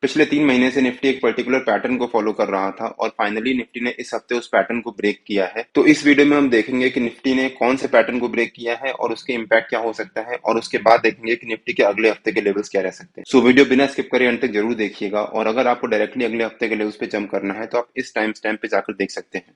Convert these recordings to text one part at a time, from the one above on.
पिछले 3 महीने से निफ्टी एक पर्टिकुलर पैटर्न को फॉलो कर रहा था और फाइनली निफ्टी ने इस हफ्ते उस पैटर्न को ब्रेक किया है। तो इस वीडियो में हम देखेंगे कि निफ्टी ने कौन से पैटर्न को ब्रेक किया है और उसके इम्पैक्ट क्या हो सकता है, और उसके बाद देखेंगे कि निफ्टी के अगले हफ्ते के लेवल्स क्या रह सकते हैं। सो वीडियो बिना स्किप करे अंत तक जरूर देखिएगा, और अगर आपको डायरेक्टली अगले हफ्ते के लेवल्स पे जंप करना है तो आप इस टाइम स्टैम्प पे जाकर देख सकते हैं।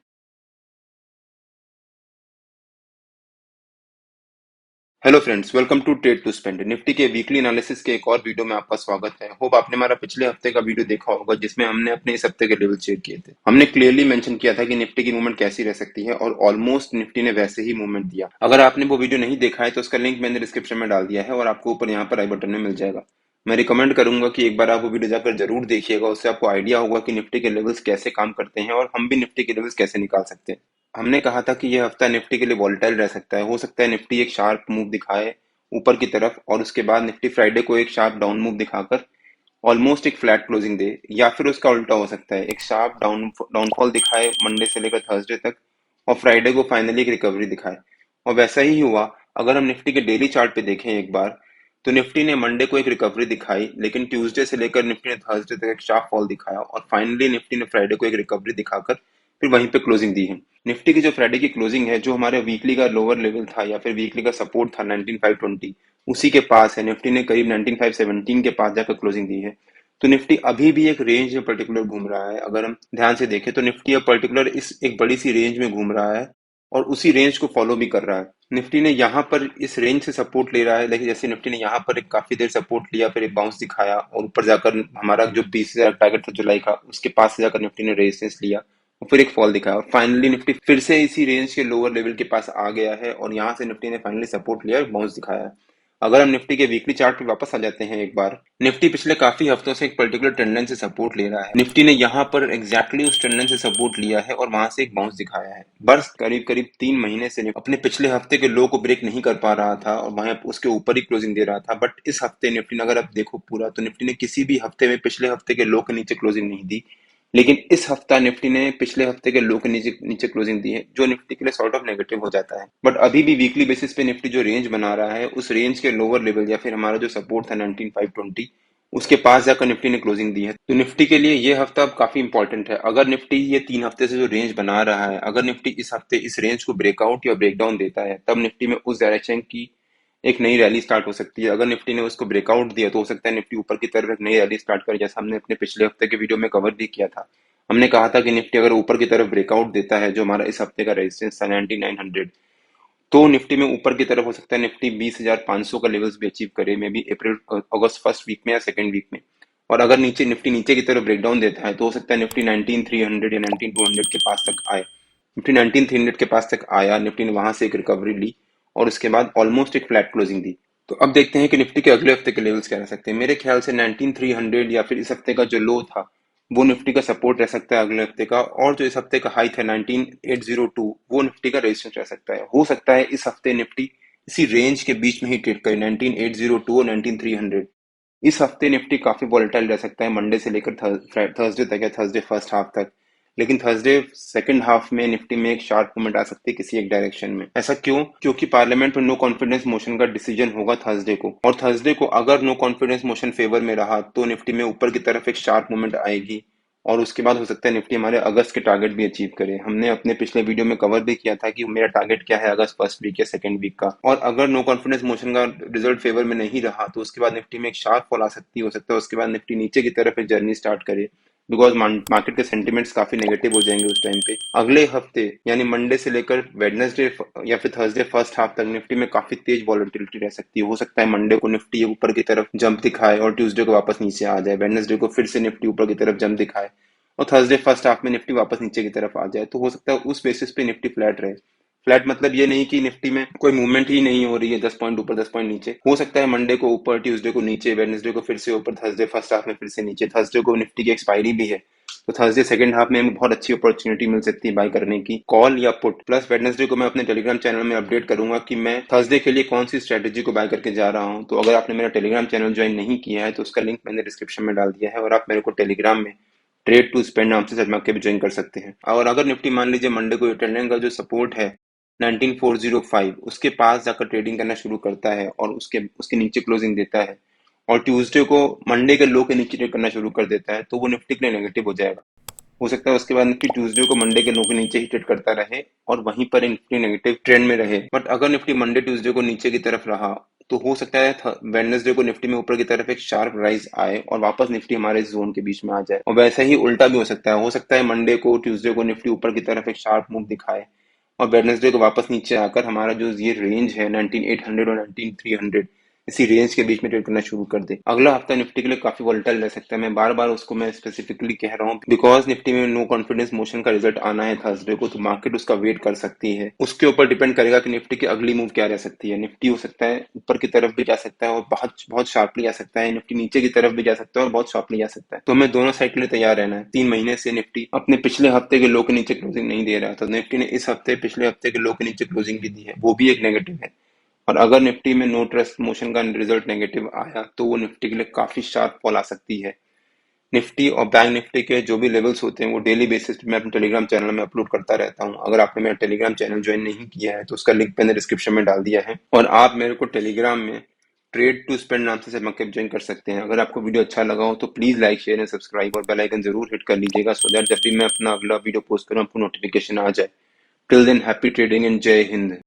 Hello friends, welcome to trade to spend. Nifty के वीकली एनालिसिस के एक और वीडियो में आपका स्वागत है। होप आपने हमारा पिछले हफ्ते का वीडियो देखा होगा, जिसमें हमने अपने इस हफ्ते के लेवल चेक किए थे। हमने क्लियरली मेंशन किया था कि निफ्टी की मूवमेंट कैसी रह सकती है, और ऑलमोस्ट निफ्टी ने वैसे ही मूवमेंट दिया। अगर आपने वो वीडियो नहीं देखा है तो उसका लिंक मैंने डिस्क्रिप्शन में डाल दिया है, और आपको ऊपर यहाँ पर आई बटन में मिल जाएगा। मैं रिकमेंड करूंगा कि एक बार आप वो वीडियो जाकर जरूर देखिएगा। उससे आपको आइडिया होगा कि निफ्टी के लेवल्स कैसे काम करते हैं और हम भी निफ्टी के लेवल्स कैसे निकाल सकते हैं। हमने कहा था कि यह हफ्ता निफ्टी के लिए वॉलेटाइल रह सकता है। हो सकता है निफ्टी एक शार्प मूव दिखाए ऊपर की तरफ, और उसके बाद निफ्टी फ्राइडे को एक शार्प डाउन मूव दिखाकर ऑलमोस्ट एक फ्लैट क्लोजिंग दे, या फिर उसका उल्टा हो सकता है, एक शार्प डाउनफॉल दिखाए मंडे से लेकर थर्सडे तक, और फ्राइडे को फाइनली एक रिकवरी दिखाए। और वैसा ही हुआ। अगर हम निफ्टी के डेली चार्ट पे देखें एक बार, तो निफ्टी ने मंडे को एक रिकवरी दिखाई, लेकिन ट्यूसडे से लेकर निफ्टी ने थर्सडे तक एक शार्प फॉल दिखाया, और फाइनली निफ्टी ने फ्राइडे को एक रिकवरी दिखाकर फिर वहीं पे क्लोजिंग दी है। निफ्टी की जो फ्राइडे की क्लोजिंग है, जो हमारे वीकली का लोअर लेवल था या फिर वीकली का सपोर्ट था 19520, उसी के पास है। निफ्टी ने करीब 19517 के पास जाकर क्लोजिंग दी है। तो निफ्टी अभी भी एक रेंज में पर्टिकुलर घूम रहा है। अगर हम ध्यान से देखें तो निफ्टी अब पर्टिकुलर इस एक बड़ी सी रेंज में घूम रहा है, और उसी रेंज को फॉलो भी कर रहा है। निफ्टी ने यहाँ पर इस रेंज से सपोर्ट ले रहा है। देखिए, जैसे निफ्टी ने यहाँ पर एक काफी देर सपोर्ट लिया, फिर एक बाउंस दिखाया, और ऊपर जाकर हमारा जो 20,000 टारगेट था जुलाई का, उसके पास से जाकर निफ्टी ने रेजिस्टेंस लिया, और फिर एक फॉल दिखाया, और फाइनली निफ्टी फिर से इसी रेंज के लोअर लेवल के पास आ गया है, और यहाँ से निफ्टी ने फाइनली सपोर्ट लिया और बाउंस दिखाया है। अगर हम निफ्टी के वीकली चार्ट पे वापस आ जाते हैं एक बार, निफ्टी पिछले काफी हफ्तों से एक पर्टिकुलर टेंडेंस से सपोर्ट ले रहा है। निफ्टी ने यहाँ पर एग्जैक्टली उस टेंडेंस से सपोर्ट लिया है और वहां से एक बाउंस दिखाया है। बस करीब करीब 3 महीने से अपने पिछले हफ्ते के लो को ब्रेक नहीं कर पा रहा था, और वहां उसके ऊपर ही क्लोजिंग दे रहा था। बट इस हफ्ते निफ्टी ने, अगर आप देखो पूरा, तो निफ्टी ने किसी भी हफ्ते में पिछले हफ्ते के लो के नीचे क्लोजिंग नहीं दी। लेकिन इस हफ्ता निफ्टी ने पिछले हफ्ते के लो के नीचे नीचे क्लोजिंग दी है, जो निफ्टी के लिए सॉर्ट ऑफ नेगेटिव हो जाता है। बट अभी भी वीकली बेसिस पे निफ्टी जो रेंज बना रहा है, उस रेंज के लोअर लेवल या फिर हमारा जो सपोर्ट था 19520, उसके पास जाकर निफ्टी ने क्लोजिंग दी है। तो निफ्टी के लिए ये हफ्ता अब काफी इंपॉर्टेंट है। अगर निफ्टी ये 3 हफ्ते से जो रेंज बना रहा है, अगर निफ्टी इस हफ्ते इस रेंज को ब्रेकआउट या ब्रेकडाउन देता है, तब निफ्टी में उस डायरेक्शन की एक नई रैली स्टार्ट हो सकती है। अगर निफ्टी ने उसको ब्रेकआउट दिया तो हो सकता है निफ्टी ऊपर की तरफ एक नई रैली स्टार्ट करे, जैसा हमने अपने पिछले हफ्ते के वीडियो में कवर भी किया था। हमने कहा था कि निफ्टी अगर ऊपर की तरफ ब्रेकआउट देता है, जो हमारा इस हफ्ते का रेजिस्टेंस था 9900, तो निफ्टी में ऊपर की तरफ हो सकता है निफ्टी 20,500 का लेवल्स भी अचीव करे, maybe April August first week में या सेकंड वीक में। और अगर निफ्टी नीचे की तरफ ब्रेकडाउन देता है, तो हो सकता है निफ्टी 19,300 या 19,200 के पास तक आए। निफ्टी 19,300 के पास तक आया, निफ्टी ने वहां से एक रिकवरी ली, और उसके बाद ऑलमोस्ट एक फ्लैट क्लोजिंग दी। तो अब देखते हैं कि निफ्टी के अगले हफ्ते के लेवल्स क्या रह सकते हैं। मेरे ख्याल से 19,300 या फिर इस हफ्ते का जो लो था, वो निफ्टी का सपोर्ट रह सकता है अगले हफ्ते का, और जो इस हफ्ते का हाई था 19,802, वो निफ्टी का रेजिस्टेंस रह सकता है। हो सकता है इस हफ्ते निफ्टी इसी रेंज के बीच में ही ट्रेड करे, 19,802 और 19,300। इस हफ्ते निफ्टी काफी वॉलेटाइल रह सकता है, मंडे से लेकर थर्सडे तक या थर्सडे फर्स्ट हाफ तक। लेकिन थर्सडे सेकंड हाफ में निफ्टी में एक शार्प मूवमेंट आ सकती है किसी एक डायरेक्शन में। ऐसा क्यों? क्योंकि पार्लियामेंट में नो कॉन्फिडेंस मोशन का डिसीजन होगा थर्सडे को, और थर्सडे को अगर नो कॉन्फिडेंस मोशन फेवर में रहा, तो निफ्टी में ऊपर की तरफ एक शार्प मूवमेंट आएगी, और उसके बाद हो सकता है निफ्टी हमारे अगस्त के टारगेट भी अचीव करे। हमने अपने पिछले वीडियो में कवर भी किया था कि मेरा टारगेट क्या है अगस्त फर्स्ट वीक या सेकंड वीक का। और अगर नो कॉन्फिडेंस मोशन का रिजल्ट फेवर में नहीं रहा, तो उसके बाद निफ्टी में एक शार्प फॉल आ सकती है। हो सकता है उसके बाद निफ्टी नीचे की तरफ एक जर्नी स्टार्ट करे, बिकॉज मार्केट के सेंटिमेंट्स काफी नेगेटिव हो जाएंगे उस टाइम पे। अगले हफ्ते यानी मंडे से लेकर वेडनेसडे या फिर थर्सडे फर्स्ट हाफ तक निफ्टी में काफी तेज वॉलेटिलिटी रह सकती है। हो सकता है मंडे को निफ्टी ऊपर की तरफ जंप दिखाए और ट्यूसडे को वापस नीचे आ जाए, वेडनेसडे को फिर से निफ्टी ऊपर की तरफ जंप दिखाए, और थर्सडे फर्स्ट हाफ में निफ्टी वापस नीचे की तरफ आ जाए। तो हो सकता है उस बेसिस पे निफ्टी फ्लैट रहे। फ्लैट मतलब ये नहीं कि निफ्टी में कोई मूवमेंट ही नहीं हो रही है, 10 पॉइंट ऊपर 10 पॉइंट नीचे। हो सकता है मंडे को ऊपर, ट्यूसडे को नीचे, वेडनेसडे को फिर से ऊपर, थर्सडे फर्स्ट हाफ में फिर से नीचे। थर्सडे को निफ्टी की एक्सपायरी भी है, तो थर्सडे सेकंड हाफ में हमें बहुत अच्छी अपॉर्चुनिटी मिल सकती है बाय करने की, कॉल या पुट। प्लस वेडनेसडे को मैं अपने टेलीग्राम चैनल में अपडेट करूंगा कि मैं थर्सडे के लिए कौन सी स्ट्रेटेजी को बाय करके जा रहा हूं। तो अगर आपने मेरा टेलीग्राम चैनल ज्वाइन नहीं किया है, तो उसका लिंक मैंने डिस्क्रिप्शन में डाल दिया है, और आप मेरे को टेलीग्राम में ट्रेड टू स्पेंड नाम से सर्च मार के भी ज्वाइन कर सकते हैं। और अगर निफ्टी मान लीजिए मंडे को ट्रेंडिंग का जो सपोर्ट है 19405, उसके पास जाकर ट्रेडिंग करना शुरू करता है और उसके उसके नीचे क्लोजिंग देता है, और ट्यूसडे को मंडे के लो के नीचे ट्रेड करना शुरू कर देता है तो वो निफ्टी के लिए नेगेटिव हो जाएगा। हो सकता है उसके बाद निफ्टी ट्यूसडे को मंडे के लो के नीचे ही ट्रेड करता रहे और वहीं पर निफ्टी नेगेटिव ट्रेंड में रहे। बट अगर निफ्टी मंडे ट्यूसडे को नीचे की तरफ रहा तो हो सकता है वेडनेसडे को निफ्टी में ऊपर की तरफ एक शार्प राइज आए और वापस निफ्टी हमारे जोन के बीच में आ जाए। और वैसा ही उल्टा भी हो सकता है मंडे को ट्यूसडे को निफ्टी ऊपर की तरफ एक शार्प मूव दिखाए और वेडनेसडे को वापस नीचे आकर हमारा जो ये रेंज है 19800 और 19300 इसी रेंज के बीच में ट्रेड करना शुरू कर दे। अगला हफ्ता निफ्टी के लिए काफी वोलेटाइल रह सकता है। मैं बार बार उसको मैं स्पेसिफिकली कह रहा हूँ बिकॉज निफ्टी में नो कॉन्फिडेंस मोशन का रिजल्ट आना है थर्सडे को, तो मार्केट उसका वेट कर सकती है। उसके ऊपर डिपेंड करेगा कि निफ्टी की अगली मूव क्या रह सकती है। निफ्टी हो सकता है ऊपर की तरफ भी जा सकता है और बहुत बहुत शार्पली जा सकता है, निफ्टी नीचे की तरफ भी जा सकता है और बहुत शार्पली जा सकता है। तो हमें दोनों साइड के लिए तैयार रहना है। 3 महीने से निफ्टी अपने पिछले हफ्ते के लो के नीचे क्लोजिंग नहीं दे रहा था, निफ्टी ने इस हफ्ते पिछले हफ्ते के लो के नीचे क्लोजिंग भी दी है, वो भी एक नेगेटिव है। और अगर निफ्टी में नो ट्रस्ट मोशन का रिजल्ट नेगेटिव आया तो वो निफ्टी के लिए काफी शार्प फॉल आ सकती है। निफ्टी और बैंक निफ्टी के जो भी लेवल्स होते हैं वो डेली बेसिस पे मैं अपने टेलीग्राम चैनल में अपलोड करता रहता हूँ। अगर आपने मेरा टेलीग्राम चैनल ज्वाइन नहीं किया है तो उसका लिंक मैंने डिस्क्रिप्शन में डाल दिया है और आप मेरे को टेलीग्राम में ट्रेड टू स्पेंड नाम से सबके ज्वाइन कर सकते हैं। अगर आपको वीडियो अच्छा लगा हो तो please like share and subscribe और बेल आइकन जरूर हिट कर लीजिएगा सो दैट जब भी मैं अपना अगला वीडियो पोस्ट करूँ आपको नोटिफिकेशन आ जाए। Till than happy trading and जय हिंद।